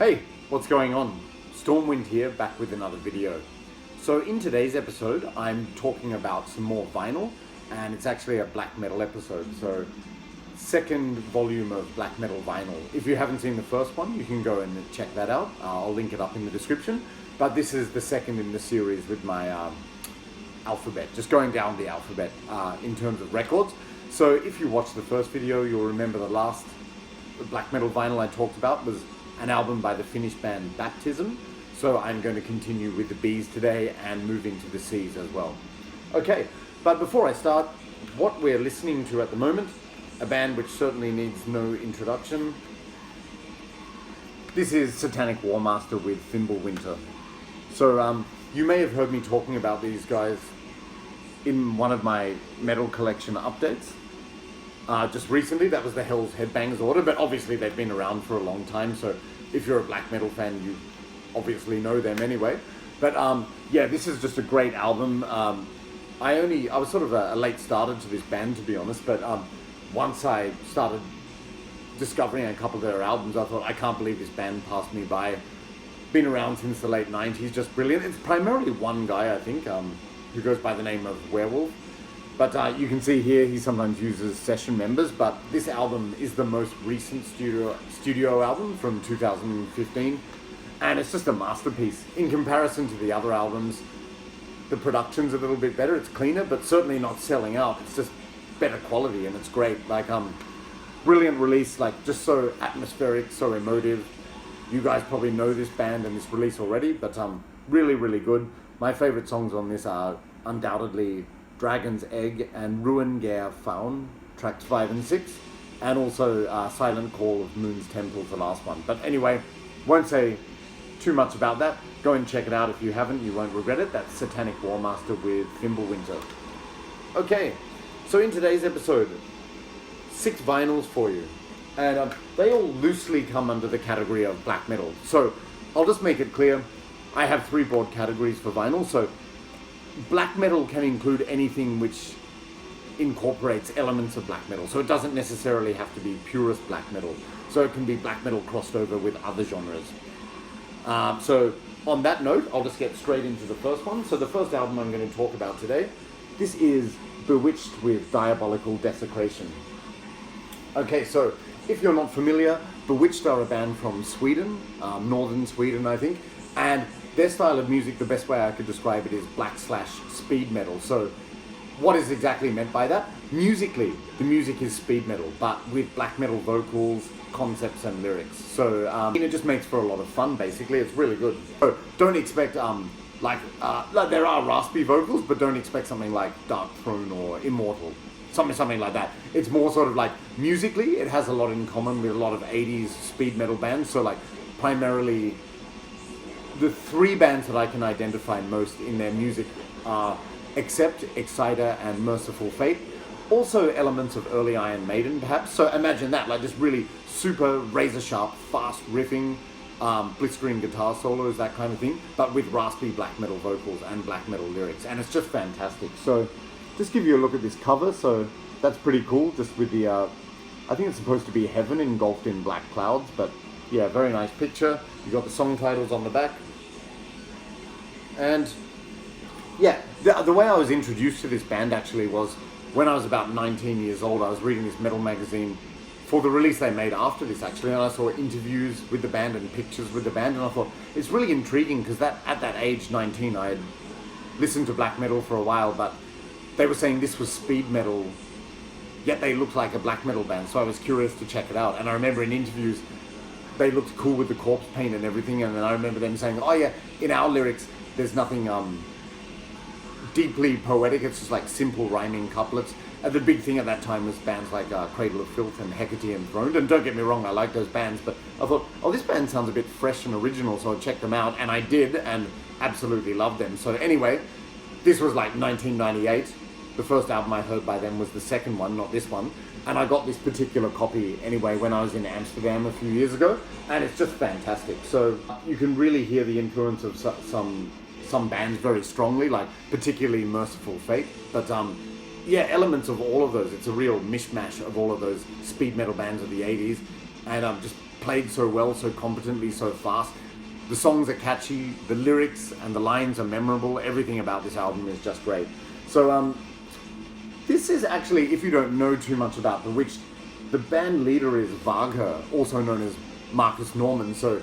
Hey, what's going on? Stormwind here, back with another video. So in today's episode, I'm talking about some more vinyl, and it's actually a black metal episode. So second volume of black metal vinyl. If you haven't seen the first one, you can go and check that out. I'll link it up in the description. But this is the second in the series with my alphabet, just going down the alphabet in terms of records. So if you watched the first video, you'll remember the last black metal vinyl I talked about was an album by the Finnish band Baptism. So I'm going to continue with the B's today and move into the C's as well. Okay, but before I start, what we're listening to at the moment, a band which certainly needs no introduction. This is Satanic Warmaster with Winter. So you may have heard me talking about these guys in one of my metal collection updates. Just recently, that was the Hell's Headbangers order, but obviously they've been around for a long time, so if you're a black metal fan, you obviously know them anyway. But yeah, this is just a great album. I was sort of a late starter to this band, to be honest, but once I started discovering a couple of their albums, I thought, I can't believe this band passed me by. Been around since the late 90s, just brilliant. It's primarily one guy, I think, who goes by the name of Werewolf. But you can see here he sometimes uses session members, but this album is the most recent studio album from 2015, and it's just a masterpiece. In comparison to the other albums, the production's a little bit better, it's cleaner, but certainly not selling out. It's just better quality, and it's great. Like, brilliant release, like just so atmospheric, so emotive. You guys probably know this band and this release already, but really, really good. My favorite songs on this are undoubtedly Dragon's Egg and Ruin Ger Faun, tracks 5 and 6, and also Silent Call of Moon's Temple, the last one. But anyway, won't say too much about that. Go and check it out if you haven't, you won't regret it. That's Satanic Warmaster with Winter. Okay, so in today's episode, 6 vinyls for you. And they all loosely come under the category of black metal. So I'll just make it clear, I have 3 broad categories for vinyl. So black metal can include anything which incorporates elements of black metal. So it doesn't necessarily have to be purest black metal. So it can be black metal crossed over with other genres. So on that note, I'll just get straight into the first one. So the first album I'm going to talk about today, this is Bewitched with Diabolical Desecration. Okay, so if you're not familiar, Bewitched are a band from Sweden, northern Sweden, I think, and their style of music, the best way I could describe it is black/speed metal. So what is exactly meant by that? Musically, the music is speed metal, but with black metal vocals, concepts and lyrics. So it just makes for a lot of fun, basically. It's really good. So don't expect, like there are raspy vocals, but don't expect something like Dark Throne or Immortal. Something like that. It's more sort of like, musically, it has a lot in common with a lot of 80s speed metal bands. So like, primarily, the 3 bands that I can identify most in their music are Accept, Exciter, and Merciful Fate. Also elements of early Iron Maiden, perhaps. So imagine that, like just really super razor-sharp, fast riffing, blistering guitar solos, that kind of thing, but with raspy black metal vocals and black metal lyrics. And it's just fantastic. So just give you a look at this cover. So that's pretty cool, just with the, I think it's supposed to be heaven engulfed in black clouds, but yeah, very nice picture. You got the song titles on the back. And yeah, the way I was introduced to this band actually was when I was about 19 years old. I was reading this metal magazine for the release they made after this actually, and I saw interviews with the band and pictures with the band, and I thought it's really intriguing because at that age, 19, I had listened to black metal for a while, but they were saying this was speed metal, yet they looked like a black metal band, so I was curious to check it out. And I remember in interviews, they looked cool with the corpse paint and everything, and then I remember them saying, oh yeah, in our lyrics, there's nothing deeply poetic, it's just like simple rhyming couplets. And the big thing at that time was bands like Cradle of Filth and Hecate Enthroned, and don't get me wrong, I like those bands, but I thought, oh, this band sounds a bit fresh and original, so I checked them out, and I did, and absolutely loved them. So anyway, this was like 1998. The first album I heard by them was the second one, not this one. And I got this particular copy anyway when I was in Amsterdam a few years ago, and it's just fantastic. So you can really hear the influence of some bands very strongly, like particularly Merciful Fate. But yeah, elements of all of those. It's a real mishmash of all of those speed metal bands of the 80s. and just played so well, so competently, so fast. The songs are catchy, the lyrics and the lines are memorable. Everything about this album is just great. So this is actually, if you don't know too much about Bewitched, the band leader is Wagner, also known as Marcus Norman. So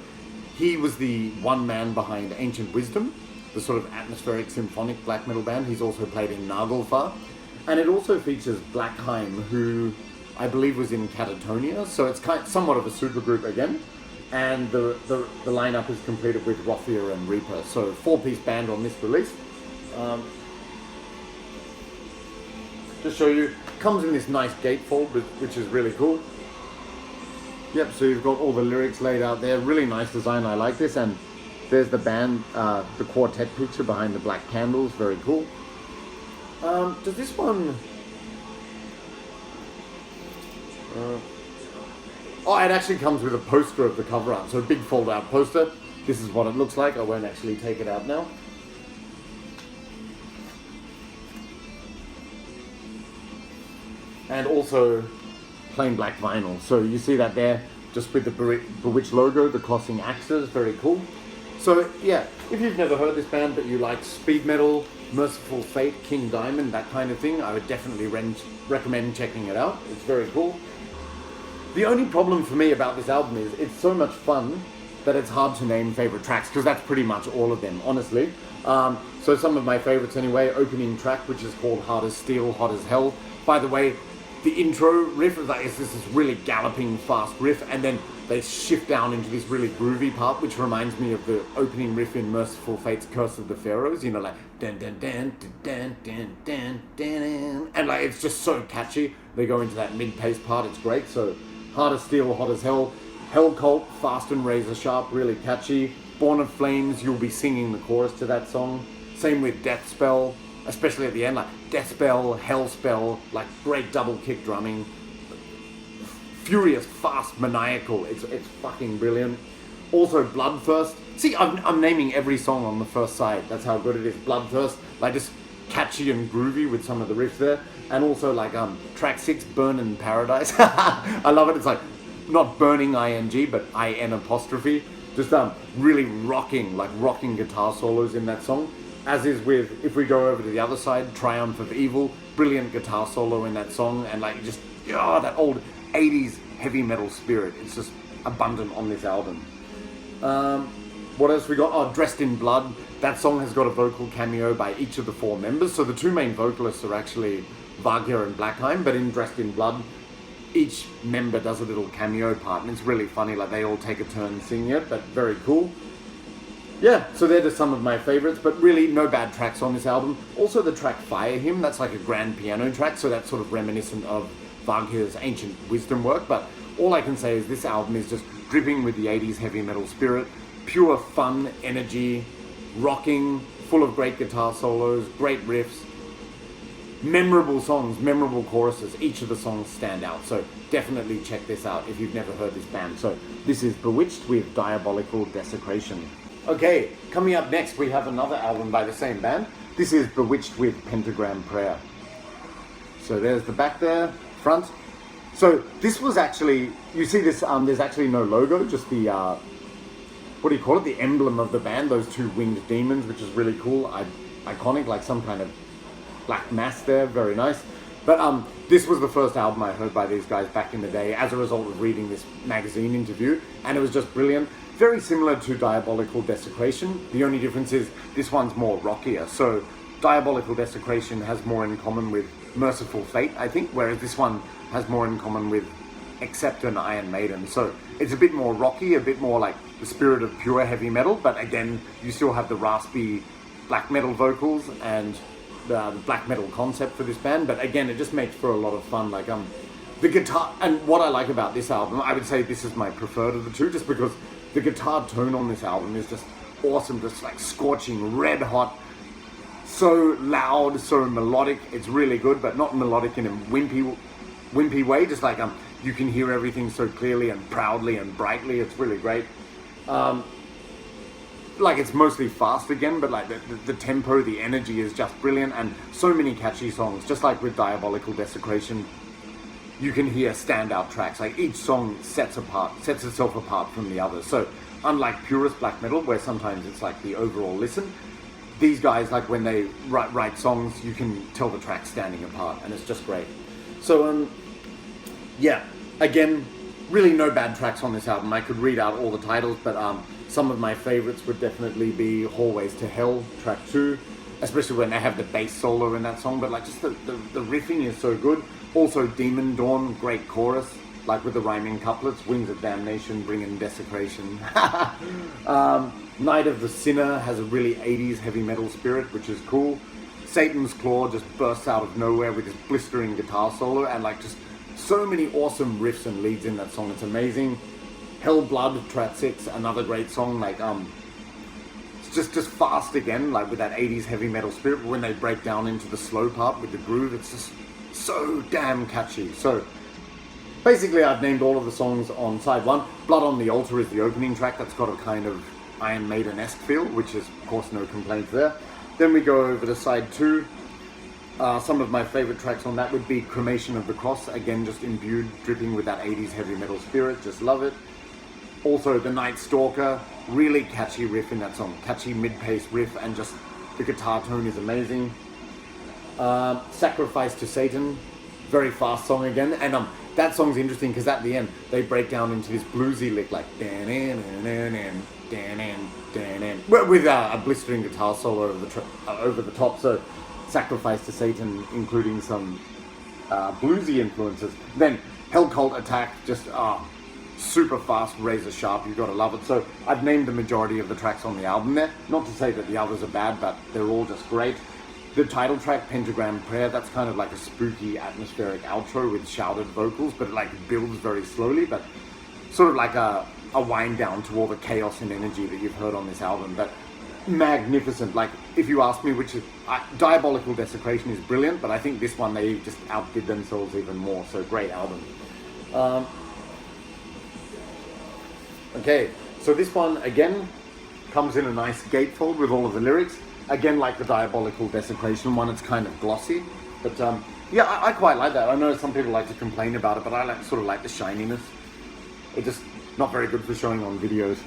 he was the one man behind Ancient Wisdom, the sort of atmospheric symphonic black metal band. He's also played in Nagelfar. And it also features Blackheim, who I believe was in Catatonia. So it's somewhat of a supergroup again. And the lineup is completed with Rothier and Reaper. So 4-piece band on this release. Just show you, comes in this nice gatefold, which is really cool. Yep, so you've got all the lyrics laid out there. Really nice design, I like this. And there's the band, the quartet picture behind the black candles, very cool. Does this one... oh, it actually comes with a poster of the cover art, so a big fold-out poster. This is what it looks like. I won't actually take it out now. And also plain black vinyl. So you see that there, just with the Bewitched logo, the crossing axes, very cool. So yeah, if you've never heard this band but you like speed metal, Merciful Fate, King Diamond, that kind of thing, I would definitely recommend checking it out. It's very cool. The only problem for me about this album is it's so much fun that it's hard to name favorite tracks, because that's pretty much all of them, honestly. So some of my favorites anyway, opening track, which is called Hard as Steel, Hot as Hell. By the way, the intro riff is like, this really galloping fast riff, and then they shift down into this really groovy part, which reminds me of the opening riff in Merciful Fate's Curse of the Pharaohs, you know, like dun dun dun dun dun dun dun, and like it's just so catchy. They go into that mid-pace part, it's great. So Hard as Steel, Hot as Hell, Hell Cult, Fast and Razor Sharp, really catchy. Born of Flames, you'll be singing the chorus to that song. Same with Death Spell, especially at the end, like Death Spell, Hell Spell, like great double kick drumming. Furious, fast, maniacal, it's fucking brilliant. Also Bloodthirst. See, I'm naming every song on the first side, that's how good it is. Bloodthirst, like just catchy and groovy with some of the riffs there. And also like track 6, Burn in Paradise. I love it, it's like not burning ing, but in apostrophe. Just really rocking guitar solos in that song. As is with, if we go over to the other side, Triumph of Evil, brilliant guitar solo in that song, and like just, that old 80s heavy metal spirit. It's just abundant on this album. What else we got? Oh, Dressed in Blood. That song has got a vocal cameo by each of the 4 members. So the 2 main vocalists are actually Wagner and Blackheim, but in Dressed in Blood, each member does a little cameo part, and it's really funny, like they all take a turn singing it, but very cool. Yeah, so they're just some of my favorites, but really no bad tracks on this album. Also the track Fire Him, that's like a grand piano track, so that's sort of reminiscent of Wagner's Ancient Wisdom work, but all I can say is this album is just dripping with the 80s heavy metal spirit, pure fun, energy, rocking, full of great guitar solos, great riffs, memorable songs, memorable choruses. Each of the songs stand out, so definitely check this out if you've never heard this band. So this is Bewitched with Diabolical Desecration. Okay, coming up next we have another album by the same band. This is Bewitched with Pentagram Prayer. So there's the back there, front. So this was actually, you see this, there's actually no logo, just the, what do you call it? The emblem of the band, those 2 winged demons, which is really cool, iconic, like some kind of black mass there, very nice. But this was the first album I heard by these guys back in the day as a result of reading this magazine interview, and it was just brilliant. Very similar to Diabolical Desecration. The only difference is this one's more rockier. So Diabolical Desecration has more in common with Merciful Fate, I think, whereas this one has more in common with Accept and Iron Maiden. So it's a bit more rocky, a bit more like the spirit of pure heavy metal, but again, you still have the raspy black metal vocals and the black metal concept for this band. But again, it just makes for a lot of fun. Like the guitar, and what I like about this album, I would say this is my preferred of the 2, just because the guitar tone on this album is just awesome, just like scorching, red hot, so loud, so melodic. It's really good, but not melodic in a wimpy way, just like you can hear everything so clearly and proudly and brightly. It's really great. Like it's mostly fast again, but like the tempo, the energy is just brilliant, and so many catchy songs, just like with Diabolical Desecration. you can hear standout tracks. Like each song sets itself apart from the others. So unlike purist black metal, where sometimes it's like the overall listen, these guys, like when they write songs, you can tell the tracks standing apart, and it's just great. So yeah, again, really no bad tracks on this album. I could read out all the titles, but some of my favorites would definitely be Hallways to Hell, track 2, especially when they have the bass solo in that song, but like just the riffing is so good. Also Demon Dawn, great chorus, like with the rhyming couplets. Wings of Damnation, bringing desecration. Night of the Sinner has a really 80s heavy metal spirit, which is cool. Satan's Claw just bursts out of nowhere with this blistering guitar solo, and like just so many awesome riffs and leads in that song. It's amazing. Hell Blood, track 6, another great song. Like it's just fast again, like with that 80s heavy metal spirit. But when they break down into the slow part with the groove, it's just so damn catchy. So basically I've named all of the songs on side 1. Blood on the Altar is the opening track. That's got a kind of Iron Maiden-esque feel, which is of course no complaints there. Then we go over to side 2. Some of my favorite tracks on that would be Cremation of the Cross, again just imbued, dripping with that 80s heavy metal spirit, just love it. Also The Night Stalker, really catchy riff in that song, catchy mid-pace riff, and just the guitar tone is amazing. Sacrifice to Satan, very fast song again, and that song's interesting because at the end they break down into this bluesy lick like with a blistering guitar solo over the top. So Sacrifice to Satan, including some bluesy influences. Then Hell Cult Attack, just super fast, razor sharp, you gotta love it. So I've named the majority of the tracks on the album there, not to say that the others are bad, but they're all just great. The title track, Pentagram Prayer, that's kind of like a spooky atmospheric outro with shouted vocals, but it like builds very slowly, but sort of like a wind down to all the chaos and energy that you've heard on this album. But magnificent. Like if you ask me which is Diabolical Desecration is brilliant, but I think this one they just outdid themselves even more. So great album. Okay, so this one again comes in a nice gatefold with all of the lyrics. Again, like the Diabolical Desecration one, it's kind of glossy, but yeah, I quite like that. I know some people like to complain about it, but I sort of like the shininess. It's just not very good for showing on videos.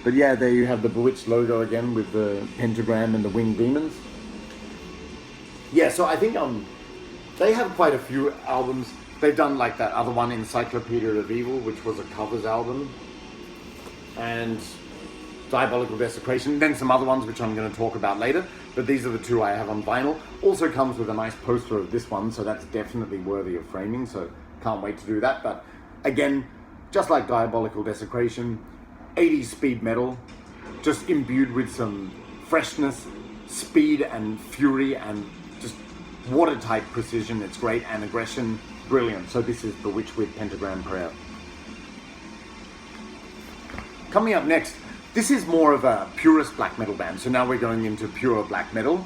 But yeah, there you have the Bewitched logo again with the pentagram and the winged demons. Yeah, so I think they have quite a few albums. They've done like that other one, Encyclopedia of Evil, which was a covers album, and Diabolical Desecration, then some other ones which I'm going to talk about later, but these are the two I have on vinyl. Also comes with a nice poster of this one, so that's definitely worthy of framing, so can't wait to do that. But again, just like Diabolical Desecration, 80s speed metal, just imbued with some freshness, speed and fury, and just watertight precision. It's great, and aggression, brilliant. So this is Bewitched with Pentagram Prayer. Coming up next, this is more of a purist black metal band, so now we're going into pure black metal.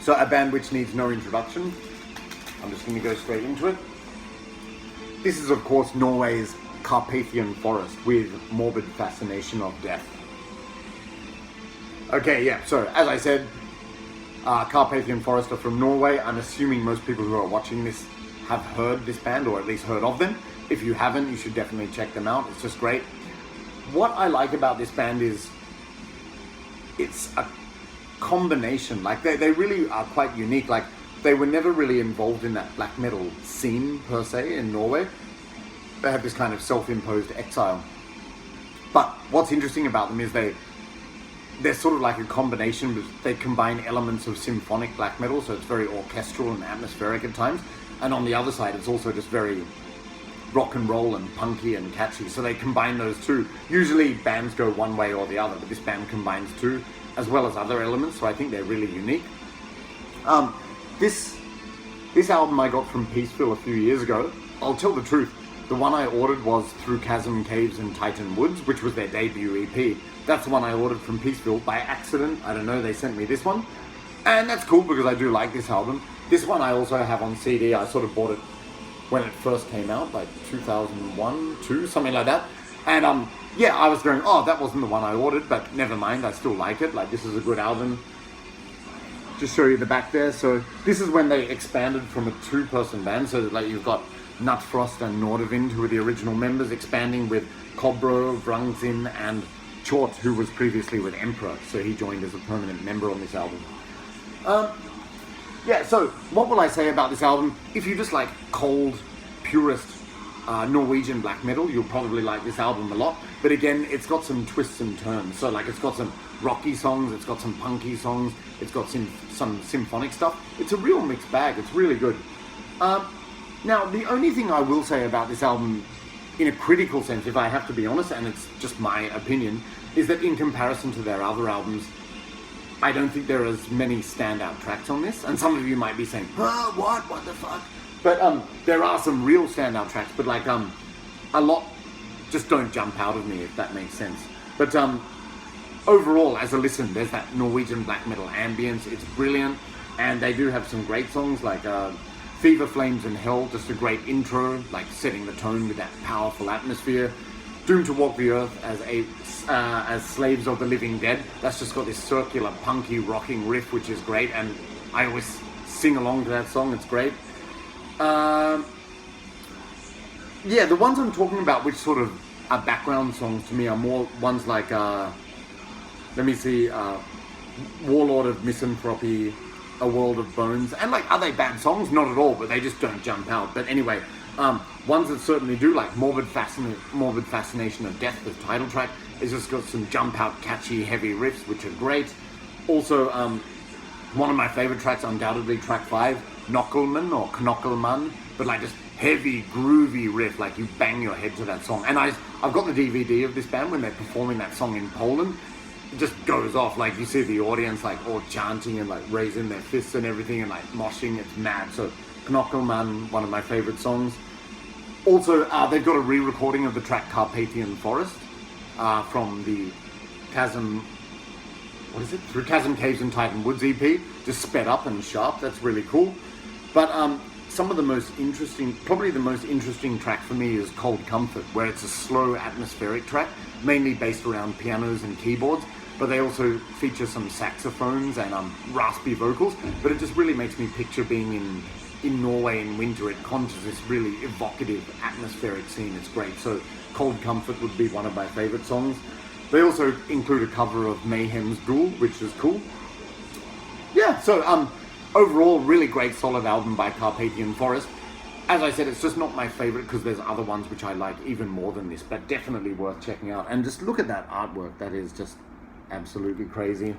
So a band which needs no introduction. I'm just going to go straight into it. This is of course Norway's Carpathian Forest with Morbid Fascination of Death. Okay, yeah, so as I said, Carpathian Forest are from Norway. I'm assuming most people who are watching this have heard this band, or at least heard of them. If you haven't, you should definitely check them out. It's just great. What I like about this band is it's a combination. Like they really are quite unique. Like they were never really involved in that black metal scene per se in Norway. They have this kind of self-imposed exile. But what's interesting about them is they're sort of like a combination, but they combine elements of symphonic black metal, so it's very orchestral and atmospheric at times. And on the other side, it's also just very rock and roll and punky and catchy. So they combine those two. Usually bands go one way or the other, but this band combines two, as well as other elements, so I think they're really unique. This album I got from Peaceville a few years ago. I'll tell the truth, the one I ordered was through Chasm Caves and Titan Woods, which was their debut EP. That's the one I ordered from Peaceville by accident. I don't know, they sent me this one. And that's cool because I do like this album. This one I also have on CD. I sort of bought it when it first came out, like 2001, 2, something like that. And yeah, I was going, oh, that wasn't the one I ordered, but never mind, I still like it. Like, this is a good album. just show you the back there. So this is when they expanded from a 2-person band. So like you've got Nutfrost and Nordavind, who were the original members, expanding with Kobro, Vrangzin, and Chort, who was previously with Emperor. So he joined as a permanent member on this album. Yeah, so what will I say about this album? If you just like cold, purist Norwegian black metal, you'll probably like this album a lot. But again, it's got some twists and turns. So like it's got some rocky songs, it's got some punky songs, it's got some symphonic stuff. It's a real mixed bag. It's really good. Now, the only thing I will say about this album, in a critical sense, if I have to be honest, and it's just my opinion, is that in comparison to their other albums, I don't think there are as many standout tracks on this. And some of you might be saying, oh, what the fuck? But there are some real standout tracks, but like a lot just don't jump out of me, if that makes sense. But overall, as a listen, there's that Norwegian black metal ambience. It's brilliant, and they do have some great songs like Fever, Flames and Hell, just a great intro, like setting the tone with that powerful atmosphere. Doomed to Walk the Earth as Slaves of the Living Dead. That's just got this circular, punky, rocking riff, which is great, and I always sing along to that song. It's great. Yeah, the ones I'm talking about, which sort of are background songs to me, are more ones like, let me see, Warlord of Misanthropy, A World of Bones, and like, are they bad songs? Not at all, but they just don't jump out. But anyway, ones that certainly do, like Morbid Fascination of Death, the title track, it's just got some jump out, catchy, heavy riffs, which are great. Also, one of my favorite tracks, undoubtedly track 5, Knokkelman or Knokkelman, but like just heavy, groovy riff, like you bang your head to that song. And I've got the DVD of this band when they're performing that song in Poland. It just goes off, like you see the audience like all chanting and like raising their fists and everything and like moshing. It's mad. So Knokkelman, one of my favorite songs. Also, they've got a re-recording of the track Carpathian Forest from the Chasm, what is it? Through Chasm Caves and Titan Woods EP, just sped up and sharp. That's really cool. But some of the most interesting, probably the most interesting track for me is Cold Comfort, where it's a slow atmospheric track, mainly based around pianos and keyboards, but they also feature some saxophones and raspy vocals. But it just really makes me picture being in Norway in winter. It conjures this really evocative atmospheric scene. It's great. So Cold Comfort would be one of my favorite songs. They also include a cover of Mayhem's Duel, which is cool. Yeah, so overall, really great, solid album by Carpathian Forest. As I said, it's just not my favorite because there's other ones which I like even more than this, but definitely worth checking out. And just look at that artwork. That is just absolutely crazy.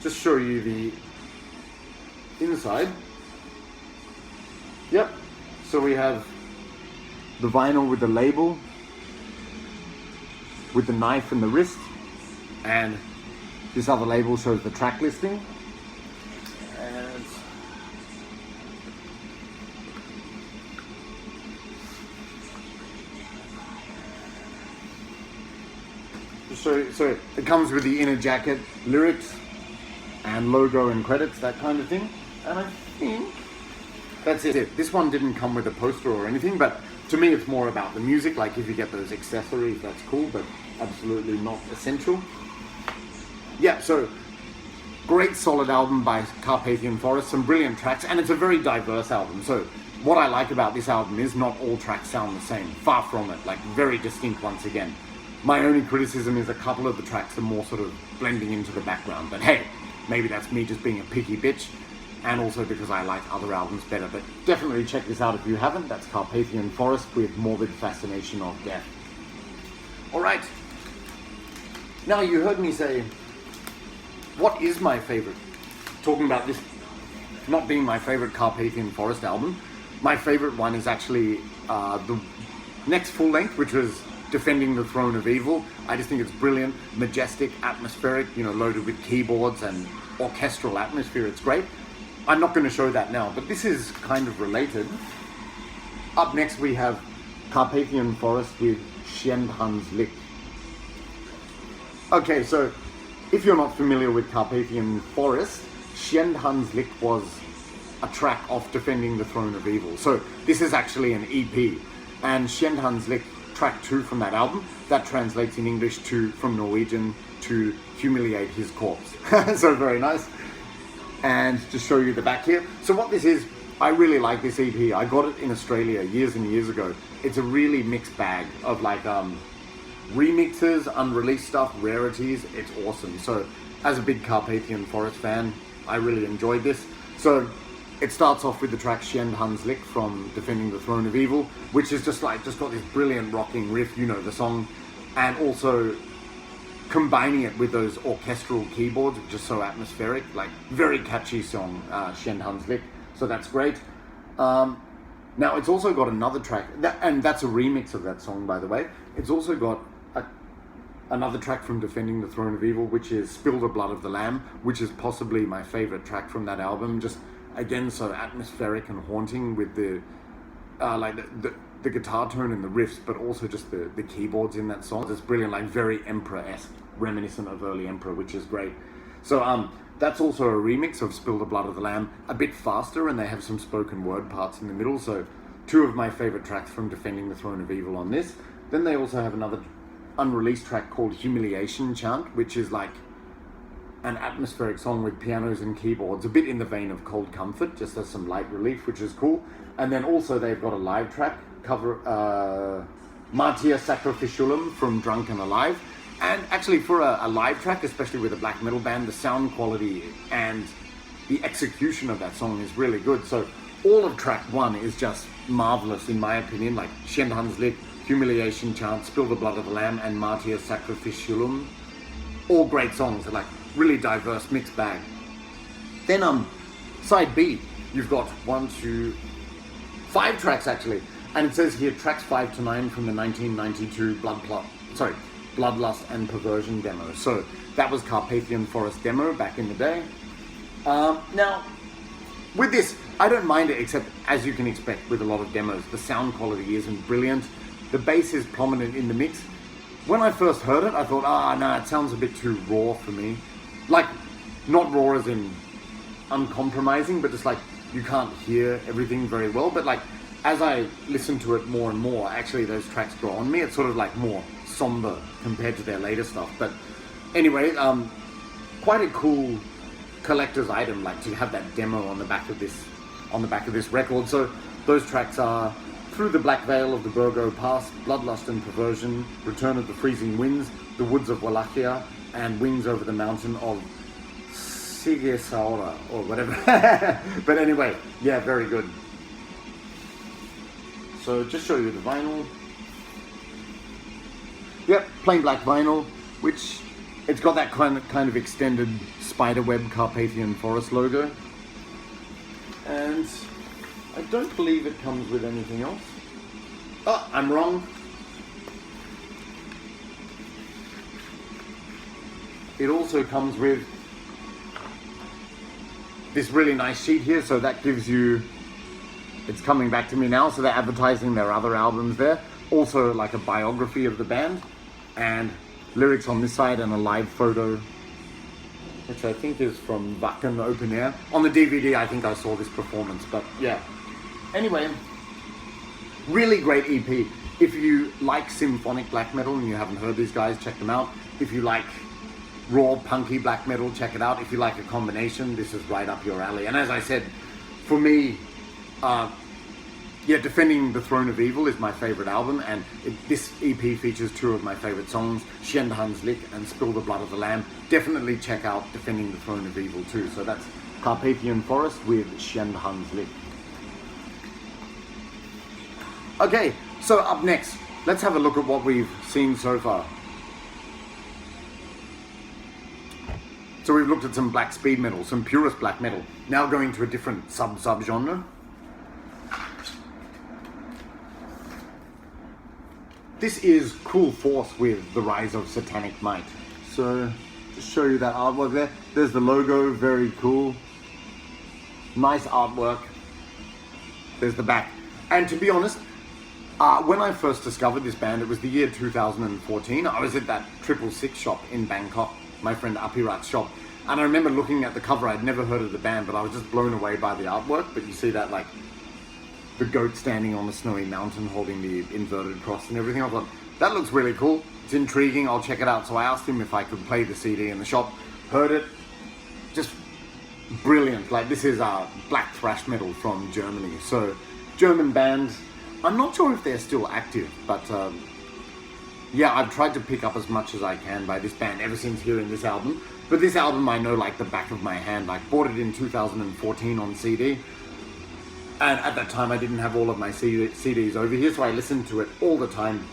Just show you the inside. Yep. So we have the vinyl with the label, with the knife and the wrist, and this other label shows the track listing. And so it comes with the inner jacket, lyrics, and logo and credits, that kind of thing. And I think that's it. This one didn't come with a poster or anything, but to me it's more about the music. Like if you get those accessories, that's cool, but absolutely not essential. Yeah, so great solid album by Carpathian Forest, some brilliant tracks, and it's a very diverse album. So what I like about this album is not all tracks sound the same, far from it, like very distinct once again. My only criticism is a couple of the tracks are more sort of blending into the background, but hey, maybe that's me just being a picky bitch, and also because I like other albums better. But definitely check this out if you haven't. That's Carpathian Forest with Morbid Fascination of Death. Alright, now you heard me say, what is my favorite? Talking about this not being my favorite Carpathian Forest album, my favorite one is actually the next full length, which was Defending the Throne of Evil. I just think it's brilliant, majestic, atmospheric, you know, loaded with keyboards and orchestral atmosphere. It's great. I'm not going to show that now, but this is kind of related. Up next we have Carpathian Forest with Skjend Hans Lik. Okay, so if you're not familiar with Carpathian Forest, Skjend Hans Lik was a track off Defending the Throne of Evil. So this is actually an EP, and Skjend Hans Lik, track 2 from that album, that translates in English to, from Norwegian, to humiliate his corpse. So very nice. And to show you the back here. So what this is, I really like this EP. I got it in Australia years and years ago. It's a really mixed bag of like remixes, unreleased stuff, rarities. It's awesome. So as a big Carpathian Forest fan, I really enjoyed this. So it starts off with the track Skjend Hans Lik from Defending the Throne of Evil, which is just got this brilliant rocking riff, you know the song, and also combining it with those orchestral keyboards, which is so atmospheric, like very catchy song, Skjend Hans Lik. So that's great. Now it's also got another track, and that's a remix of that song, by the way. It's also got another track from Defending the Throne of Evil, which is Spill the Blood of the Lamb, which is possibly my favorite track from that album. Just again, so atmospheric and haunting with the the guitar tone and the riffs, but also just the keyboards in that song. It's brilliant, like very Emperor-esque, reminiscent of early Emperor, which is great. So that's also a remix of Spill the Blood of the Lamb, a bit faster, and they have some spoken word parts in the middle. So two of my favorite tracks from Defending the Throne of Evil on this. Then they also have another unreleased track called Humiliation Chant, which is like an atmospheric song with pianos and keyboards, a bit in the vein of Cold Comfort, just as some light relief, which is cool. And then also they've got a live track, Martyr Sacrificialum from Drunk and Alive. And actually for a live track, especially with a black metal band, the sound quality and the execution of that song is really good. So all of track one is just marvelous in my opinion, like Skjend Hans Lik, Humiliation Chant, Spill the Blood of the Lamb, and Martyr Sacrificialum. All great songs, like really diverse mixed bag. Then side B, you've got 5 tracks actually, and it says here tracks 5 to 9 from the 1992 Bloodlust and Perversion demo. So that was Carpathian Forest demo back in the day. Now with this, I don't mind it, except as you can expect with a lot of demos, the sound quality isn't brilliant. The bass is prominent in the mix. When I first heard it, I thought, no, it sounds a bit too raw for me. Like, not raw as in uncompromising, but just like you can't hear everything very well. But like, as I listen to it more and more, actually those tracks grow on me. It's sort of like more somber compared to their later stuff. But anyway, quite a cool collector's item, like to have that demo on the back of this record. So those tracks are Through the Black Veil of the Burgo Pass, Bloodlust and Perversion, Return of the Freezing Winds, The Woods of Wallachia, and Wings Over the Mountain of Sigesaura, or whatever. But anyway, yeah, very good. So just show you the vinyl. Yep, plain black vinyl, which it's got that kind of extended spiderweb Carpathian Forest logo. And I don't believe it comes with anything else. Oh, I'm wrong. It also comes with this really nice sheet here, so that gives you, it's coming back to me now, so they're advertising their other albums there. Also like a biography of the band, and lyrics on this side, and a live photo, which I think is from Wacken Open Air. On the DVD, I think I saw this performance, but yeah. Anyway, really great EP. If you like symphonic black metal and you haven't heard these guys, check them out. If you like raw, punky black metal, check it out. If you like a combination, this is right up your alley. And as I said, for me, Defending the Throne of Evil is my favorite album, and this EP features 2 of my favorite songs, Skjend Hans Lik and Spill the Blood of the Lamb. Definitely check out Defending the Throne of Evil too. So that's Carpathian Forest with Skjend Hans Lik. Okay, so up next, let's have a look at what we've seen so far. So we've looked at some black speed metal, some purest black metal. Now going to a different sub-genre. This is Cruel Force with The Rise of Satanic Might. So, just show you that artwork there. There's the logo, very cool. Nice artwork. There's the back. And to be honest, when I first discovered this band, it was the year 2014. I was at that 666 shop in Bangkok, my friend Apirat's shop. And I remember looking at the cover. I'd never heard of the band, but I was just blown away by the artwork. But you see that like the goat standing on the snowy mountain holding the inverted cross and everything. I thought, that looks really cool. It's intriguing. I'll check it out. So I asked him if I could play the CD in the shop. Heard it. Just brilliant. Like, this is black thrash metal from Germany. So German band. I'm not sure if they're still active, but yeah, I've tried to pick up as much as I can by this band ever since hearing this album. But this album I know like the back of my hand. I bought it in 2014 on CD. And at that time I didn't have all of my CDs over here, so I listened to it all the time.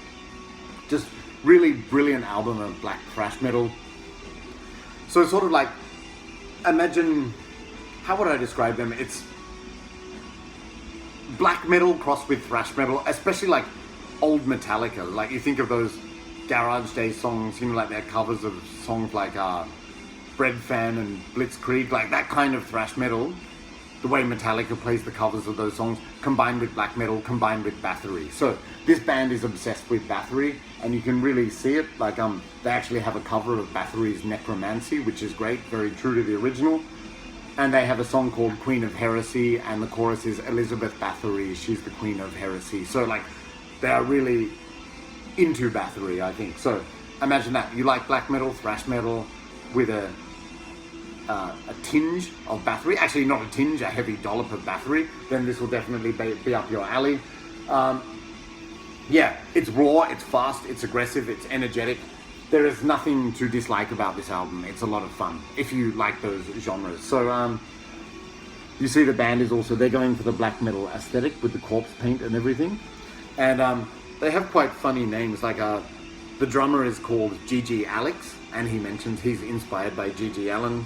Just really brilliant album of black thrash metal. So sort of like, imagine, how would I describe them? It's black metal crossed with thrash metal, especially like old Metallica. Like, you think of those Garage Day songs, you know, like their covers of songs like Bread Fan and Blitzkrieg, like that kind of thrash metal. The way Metallica plays the covers of those songs, combined with black metal, combined with Bathory. So this band is obsessed with Bathory, and you can really see it. Like, they actually have a cover of Bathory's Necromancy, which is great, very true to the original. And they have a song called Queen of Heresy, and the chorus is Elizabeth Bathory, she's the Queen of Heresy. So like, they are really into Bathory, I think. So imagine that. You like black metal, thrash metal, with a tinge of Bathory, actually not a tinge, a heavy dollop of Bathory, then this will definitely be up your alley. Yeah, it's raw, it's fast, it's aggressive, it's energetic. There is nothing to dislike about this album. It's a lot of fun, if you like those genres. So, you see the band is also, they're going for the black metal aesthetic with the corpse paint and everything. And they have quite funny names, like the drummer is called G.G. Alex, and he mentions he's inspired by G.G. Allen.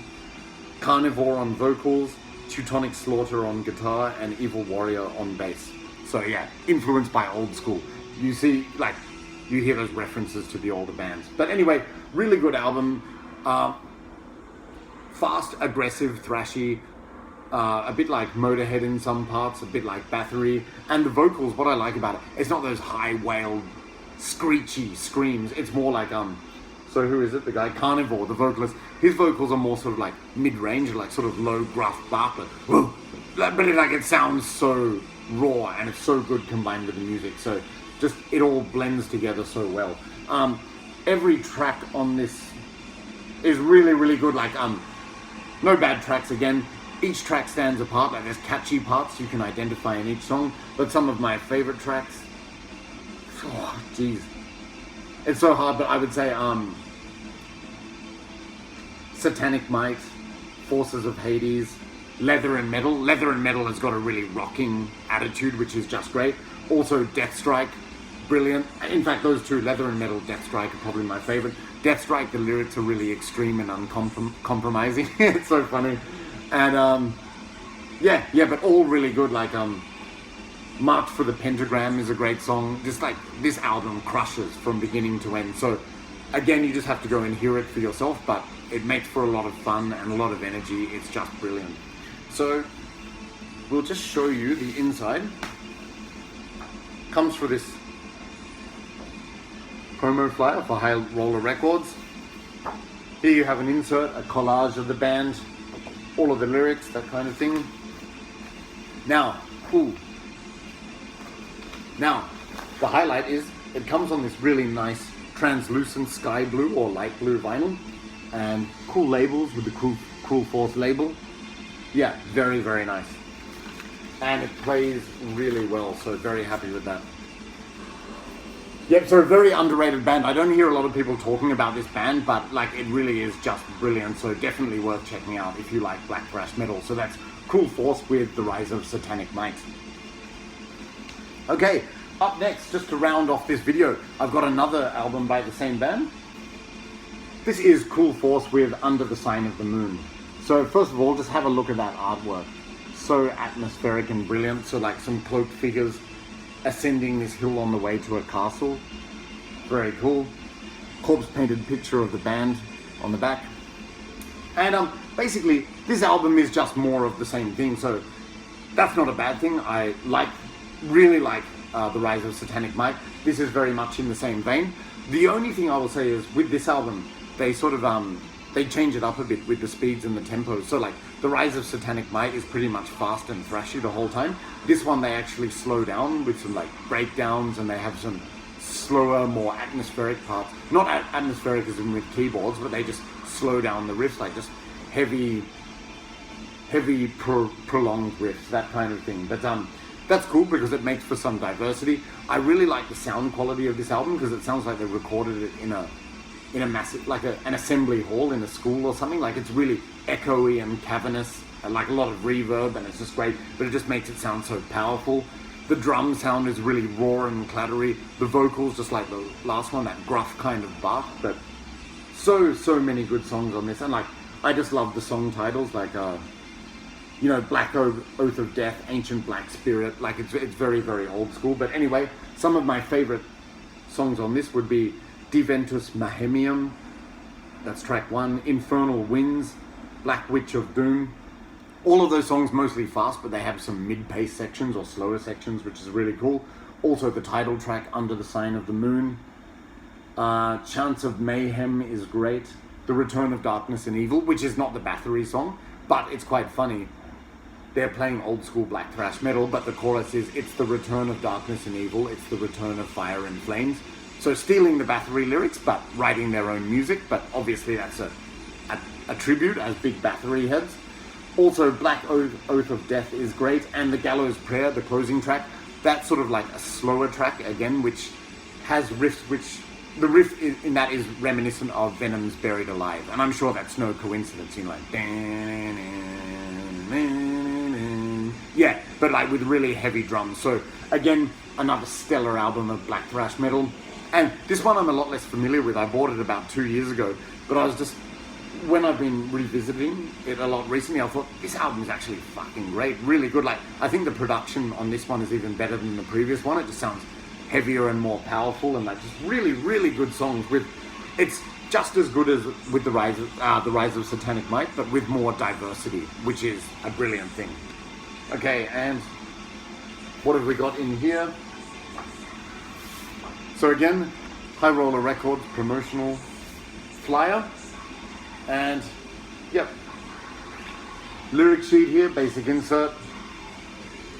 Carnivore on vocals, Teutonic Slaughter on guitar, and Evil Warrior on bass. So yeah, influenced by old school. You see, like, you hear those references to the older bands. But anyway, really good album. Fast, aggressive, thrashy, a bit like Motorhead in some parts, a bit like Bathory. And the vocals, what I like about it, it's not those high wailed, screechy screams. It's more like, so who is it? The guy, Carnivore, the vocalist. His vocals are more sort of like mid-range, like sort of low, gruff bark. But it sounds so raw, and it's so good combined with the music. So just, it all blends together so well. Every track on this is really, really good. Like, no bad tracks again. Each track stands apart. Like, there's catchy parts you can identify in each song. But some of my favorite tracks, oh, jeez. It's so hard, but I would say Satanic Might, Forces of Hades, Leather and Metal. Leather and Metal has got a really rocking attitude, which is just great. Also Deathstrike, brilliant. In fact, those two, Leather and Metal, Deathstrike, are probably my favorite. Deathstrike, the lyrics are really extreme and uncompromising. It's so funny. And yeah, but all really good. Like March for the Pentagram is a great song. Just like, this album crushes from beginning to end. So again, you just have to go and hear it for yourself, but it makes for a lot of fun and a lot of energy. It's just brilliant. So we'll just show you the inside. Comes for this promo flyer for High Roller Records. Here you have an insert, a collage of the band, all of the lyrics, that kind of thing. Now, Now, the highlight is, it comes on this really nice translucent sky blue or light blue vinyl, and cool labels with the Cruel Force label. Yeah, very, very nice. And it plays really well, so very happy with that. Yep, so a very underrated band. I don't hear a lot of people talking about this band, but like, it really is just brilliant, so definitely worth checking out if you like black thrash metal. So that's Cruel Force with The Rise of Satanic Might. Okay, up next, just to round off this video, I've got another album by the same band. This is Cruel Force with Under the Sign of the Moon. So first of all, just have a look at that artwork. So atmospheric and brilliant. So like some cloaked figures ascending this hill on the way to a castle. Very cool. Corpse painted picture of the band on the back. And basically, this album is just more of the same thing. So that's not a bad thing. I really like The Rise of Satanic Might. This is very much in the same vein. The only thing I will say is, with this album, they they change it up a bit with the speeds and the tempos. So like the Rise of Satanic Might is pretty much fast and thrashy the whole time. This one they actually slow down with some like breakdowns, and they have some slower, more atmospheric parts. Not atmospheric as in with keyboards, but they just slow down the riffs, like just heavy prolonged riffs, that kind of thing. But that's cool because it makes for some diversity. I really like the sound quality of this album because it sounds like they recorded it in a massive, like an assembly hall in a school or something. Like it's really echoey and cavernous, and like a lot of reverb, and it's just great, but it just makes it sound so powerful. The drum sound is really raw and clattery. The vocals, just like the last one, that gruff kind of bark. But so many good songs on this, and like I just love the song titles, like you know, Black Oath of Death, Ancient Black Spirit. Like it's very old school. But anyway, some of my favorite songs on this would be Diventus Mahemium, that's track 1, Infernal Winds, Black Witch of Doom. All of those songs mostly fast, but they have some mid-pace sections or slower sections, which is really cool. Also the title track, Under the Sign of the Moon. Chants of Mayhem is great. The Return of Darkness and Evil, which is not the Bathory song, but it's quite funny. They're playing old school black thrash metal, but the chorus is, it's the return of darkness and evil, it's the return of fire and flames. So stealing the Bathory lyrics, but writing their own music, but obviously that's a tribute as big Bathory heads. Also, Black Oath of Death is great, and the Gallows Prayer, the closing track, that's sort of like a slower track, again, which has riffs which, the riff in that is reminiscent of Venom's Buried Alive, and I'm sure that's no coincidence, you know, like, yeah, but like with really heavy drums. So again, another stellar album of black thrash metal. And this one I'm a lot less familiar with. I bought it about 2 years ago, but I was just, when I've been revisiting it a lot recently, I thought this album is actually fucking great, really good. Like I think the production on this one is even better than the previous one. It just sounds heavier and more powerful, and like just really good songs. With, it's just as good as with the Rise of Satanic Might, but with more diversity, which is a brilliant thing. Okay, and what have we got in here? So again, High Roller Records promotional flyer, and yep, lyric sheet here, basic insert,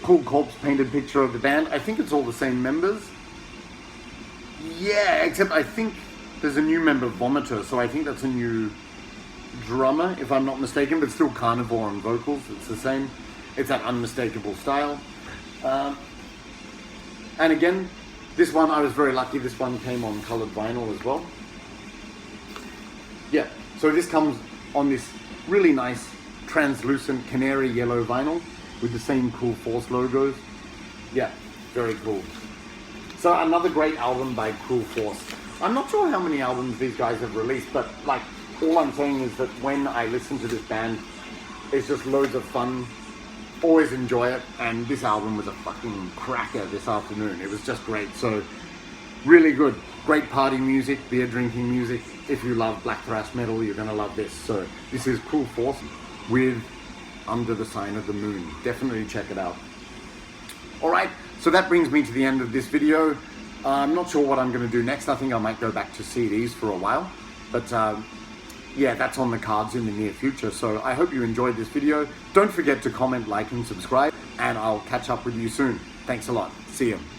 cool corpse painted picture of the band. I think it's all the same members. Yeah, except I think there's a new member, Vomiter, so I think that's a new drummer, if I'm not mistaken, but still Carnivore on vocals, it's the same. It's that unmistakable style. And again, this one, I was very lucky, this one came on colored vinyl as well. Yeah, so this comes on this really nice translucent canary yellow vinyl with the same cool Force logos. Yeah, very cool. So another great album by Cruel Force. I'm not sure how many albums these guys have released, but like, all I'm saying is that when I listen to this band, it's just loads of fun. Always enjoy it, and this album was a fucking cracker this afternoon. It was just great. So really good, great party music, beer drinking music. If you love black thrash metal, you're gonna love this. So this is Cruel Force with Under the Sign of the Moon. Definitely check it out. All right, so that brings me to the end of this video. I'm not sure what I'm gonna do next. I think I might go back to CDs for a while, but yeah, that's on the cards in the near future. So I hope you enjoyed this video. Don't forget to comment, like, and subscribe, and I'll catch up with you soon. Thanks a lot. See you.